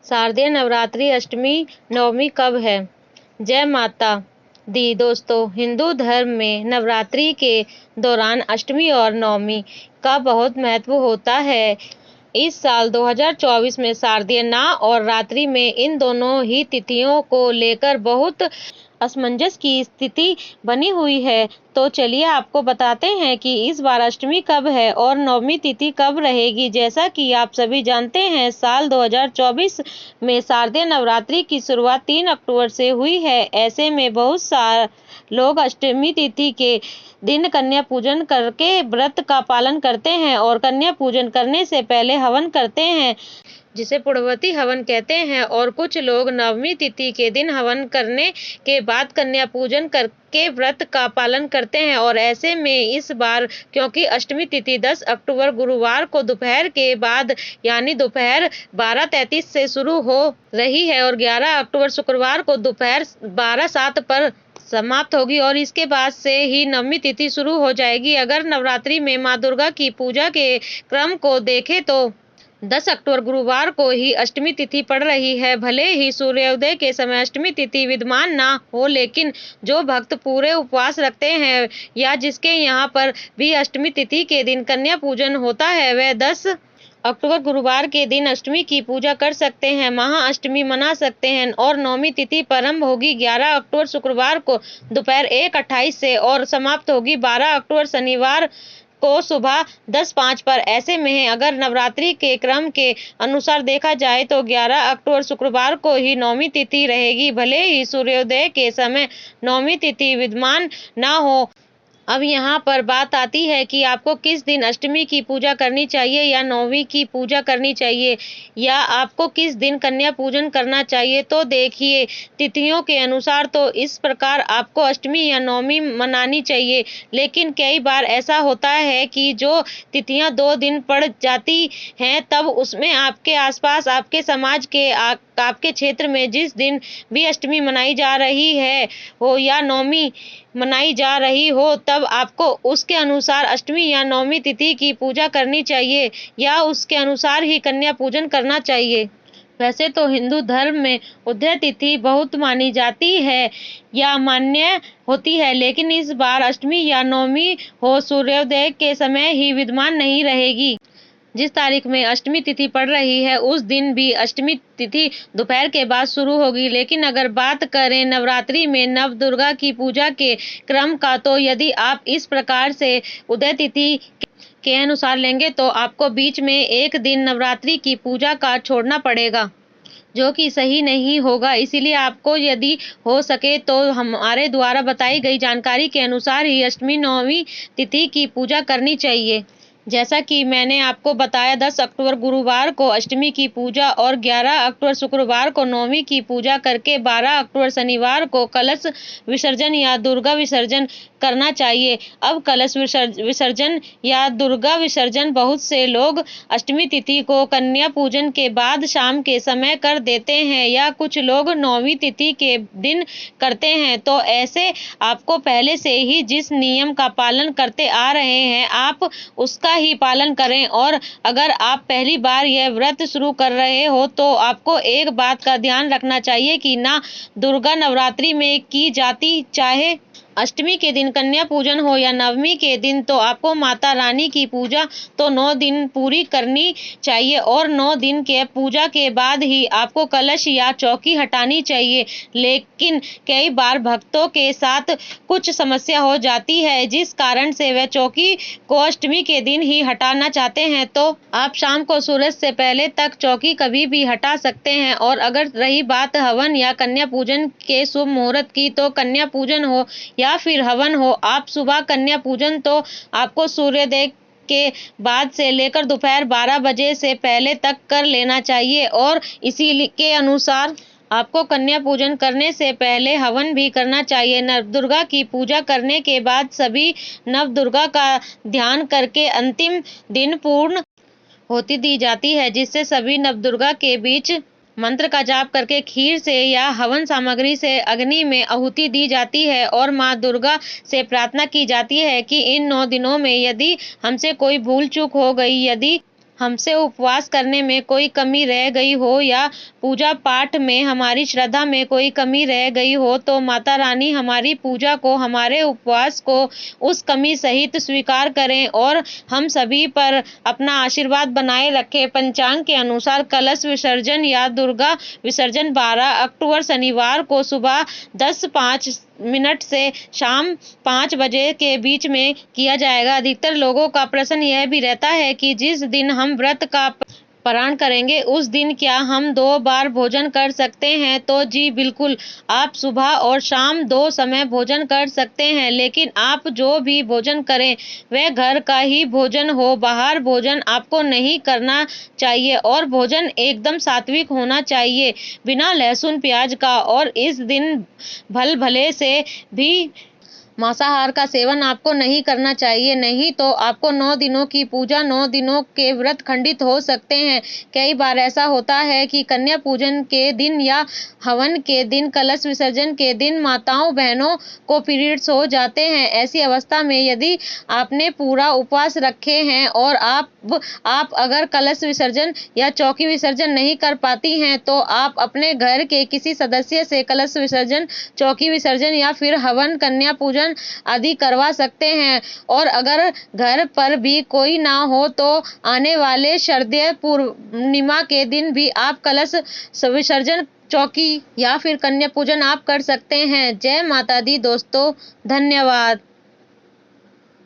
शारदीय नवरात्रि अष्टमी नवमी कब है? जय माता दी। दोस्तों, हिंदू धर्म में नवरात्रि के दौरान अष्टमी और नवमी का बहुत महत्व होता है। इस साल 2024 में शारदीय नाव और रात्रि में इन दोनों ही तिथियों को लेकर बहुत असमंजस की स्थिति बनी हुई है। तो चलिए आपको बताते हैं कि इस बार अष्टमी कब है और नवमी तिथि कब रहेगी। जैसा कि आप सभी जानते हैं, साल 2024 में शारदीय नवरात्रि की शुरुआत 3 अक्टूबर से हुई है। ऐसे में बहुत सारे लोग अष्टमी तिथि के दिन कन्या पूजन करके व्रत का पालन करते हैं और कन्या पूजन करने से पहले हवन करते हैं, जिसे पूर्णवती हवन कहते हैं। और कुछ लोग नवमी तिथि के दिन हवन करने के बाद कन्या पूजन करके व्रत का पालन करते हैं। और ऐसे में इस बार क्योंकि अष्टमी तिथि 10 अक्टूबर गुरुवार को दोपहर के बाद यानी दोपहर 12:33 से शुरू हो रही है और 11 अक्टूबर शुक्रवार को दोपहर 12:07 पर समाप्त होगी और इसके बाद से ही नवमी तिथि शुरू हो जाएगी। अगर नवरात्रि में माँ दुर्गा की पूजा के क्रम को देखें तो 10 अक्टूबर गुरुवार को ही अष्टमी तिथि पड़ रही है। भले ही सूर्योदय के समय अष्टमी तिथि विद्यमान ना हो, लेकिन जो भक्त पूरे उपवास रखते हैं या जिसके यहाँ पर भी अष्टमी तिथि के दिन कन्या पूजन होता है, वह 10 अक्टूबर गुरुवार के दिन अष्टमी की पूजा कर सकते हैं, महाअष्टमी मना सकते हैं। और नवमी तिथि प्रारंभ होगी 11 अक्टूबर शुक्रवार को दोपहर 1:28 से और समाप्त होगी 12 अक्टूबर शनिवार को सुबह 10:05 पर। ऐसे में अगर नवरात्रि के क्रम के अनुसार देखा जाए तो 11 अक्टूबर शुक्रवार को ही नवमी तिथि रहेगी, भले ही सूर्योदय के समय नवमी तिथि विद्यमान ना हो। अब यहाँ पर बात आती है कि आपको किस दिन अष्टमी की पूजा करनी चाहिए या नवमी की पूजा करनी चाहिए, या आपको किस दिन कन्या पूजन करना चाहिए। तो देखिए, तिथियों के अनुसार तो इस प्रकार आपको अष्टमी या नवमी मनानी चाहिए, लेकिन कई बार ऐसा होता है कि जो तिथियां 2 दिन पड़ जाती हैं, तब उसमें आपके आसपास, आपके समाज के आपके क्षेत्र में जिस दिन भी अष्टमी मनाई जा रही है हो या नवमी मनाई जा रही हो, तब आपको उसके अनुसार अष्टमी या नवमी तिथि की पूजा करनी चाहिए या उसके अनुसार ही कन्या पूजन करना चाहिए। वैसे तो हिंदू धर्म में उदय तिथि बहुत मानी जाती है या मान्य होती है, लेकिन इस बार अष्टमी या नवमी हो सूर्योदय के समय ही विद्यमान नहीं रहेगी। जिस तारीख में अष्टमी तिथि पड़ रही है उस दिन भी अष्टमी तिथि दोपहर के बाद शुरू होगी। लेकिन अगर बात करें नवरात्रि में नव दुर्गा की पूजा के क्रम का, तो यदि आप इस प्रकार से उदय तिथि के अनुसार लेंगे तो आपको बीच में एक दिन नवरात्रि की पूजा का छोड़ना पड़ेगा, जो कि सही नहीं होगा। इसीलिए आपको यदि हो सके तो हमारे द्वारा बताई गई जानकारी के अनुसार ही अष्टमी नवमी तिथि की पूजा करनी चाहिए। जैसा कि मैंने आपको बताया, 10 अक्टूबर गुरुवार को अष्टमी की पूजा और 11 अक्टूबर शुक्रवार को नवमी की पूजा करके 12 अक्टूबर शनिवार को कलश विसर्जन या दुर्गा विसर्जन करना चाहिए। अब कलश विसर्जन या दुर्गा विसर्जन बहुत से लोग अष्टमी तिथि को कन्या पूजन के बाद शाम के समय कर देते हैं या कुछ लोग नवमी तिथि के दिन करते हैं। तो ऐसे आपको पहले से ही जिस नियम का पालन करते आ रहे हैं, आप उसका ही पालन करें। और अगर आप पहली बार यह व्रत शुरू कर रहे हो तो आपको एक बात का ध्यान रखना चाहिए कि ना दुर्गा नवरात्रि में की जाती, चाहे अष्टमी के दिन कन्या पूजन हो या नवमी के दिन, तो आपको माता रानी की पूजा तो 9 दिन पूरी करनी चाहिए और 9 दिन के पूजा के बाद ही आपको कलश या चौकी हटानी चाहिए। लेकिन कई बार भक्तों के साथ कुछ समस्या हो जाती है, जिस कारण से वह चौकी को अष्टमी के दिन ही हटाना चाहते हैं, तो आप शाम को सूरज से पहले तक चौकी कभी भी हटा सकते हैं। और अगर रही बात हवन या कन्या पूजन के शुभ मुहूर्त की, तो कन्या पूजन हो या फिर हवन हो, आप सुबह कन्या पूजन तो आपको सूर्योदय के बाद से लेकर दोपहर 12 बजे से पहले तक कर लेना चाहिए। और इसी के अनुसार आपको कन्या पूजन करने से पहले हवन भी करना चाहिए। नवदुर्गा की पूजा करने के बाद सभी नवदुर्गा का ध्यान करके अंतिम दिन पूर्ण होती दी जाती है, जिससे सभी नवदुर्गा के बीच मंत्र का जाप करके खीर से या हवन सामग्री से अग्नि में आहुति दी जाती है और माँ दुर्गा से प्रार्थना की जाती है कि इन 9 दिनों में यदि हमसे कोई भूल चूक हो गई, यदि हमसे उपवास करने में कोई कमी रह गई हो या पूजा पाठ में हमारी श्रद्धा में कोई कमी रह गई हो तो माता रानी हमारी पूजा को, हमारे उपवास को उस कमी सहित स्वीकार करें और हम सभी पर अपना आशीर्वाद बनाए रखें। पंचांग के अनुसार कलश विसर्जन या दुर्गा विसर्जन 12 अक्टूबर शनिवार को सुबह 10:05 से शाम 5 बजे के बीच में किया जाएगा। अधिकतर लोगों का प्रश्न यह भी रहता है कि जिस दिन हम व्रत का पारण करेंगे उस दिन क्या हम 2 बार भोजन कर सकते हैं? तो जी बिल्कुल, आप सुबह और शाम 2 समय भोजन कर सकते हैं, लेकिन आप जो भी भोजन करें वह घर का ही भोजन हो। बाहर भोजन आपको नहीं करना चाहिए और भोजन एकदम सात्विक होना चाहिए, बिना लहसुन प्याज का। और इस दिन भल भले से भी मांसाहार का सेवन आपको नहीं करना चाहिए, नहीं तो आपको 9 दिनों की पूजा, 9 दिनों के व्रत खंडित हो सकते हैं। कई बार ऐसा होता है कि कन्या पूजन के दिन या हवन के दिन, कलश विसर्जन के दिन माताओं बहनों को पीरियड्स हो जाते हैं। ऐसी अवस्था में यदि आपने पूरा उपवास रखे हैं और आप अगर कलश विसर्जन या चौकी विसर्जन नहीं कर पाती हैं तो आप अपने घर के किसी सदस्य से कलश विसर्जन, चौकी विसर्जन या फिर हवन, कन्या पूजन आदि करवा सकते हैं। और अगर घर पर भी कोई ना हो तो आने वाले शारदीय पूर्णिमा के दिन भी आप कलश विसर्जन, चौकी या फिर कन्या पूजन आप कर सकते हैं। जय माता दी दोस्तों, धन्यवाद।